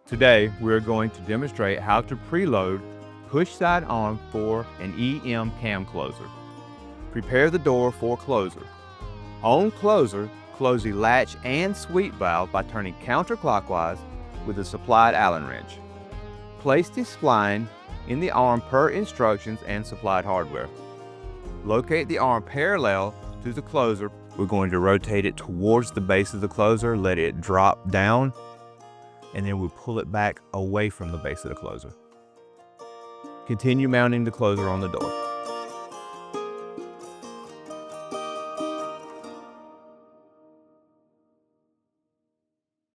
Today, we're going to demonstrate how to preload push side arm for an EM cam closer. Prepare the door for closer. On closer, close the latch and sweep valve by turning counterclockwise with a supplied Allen wrench. Place the spline in the arm per instructions and supplied hardware. Locate the arm parallel to the closer. We're going to rotate it towards the base of the closer, let it drop down, and then we'll pull it back away from the base of the closer. Continue mounting the closer on the door.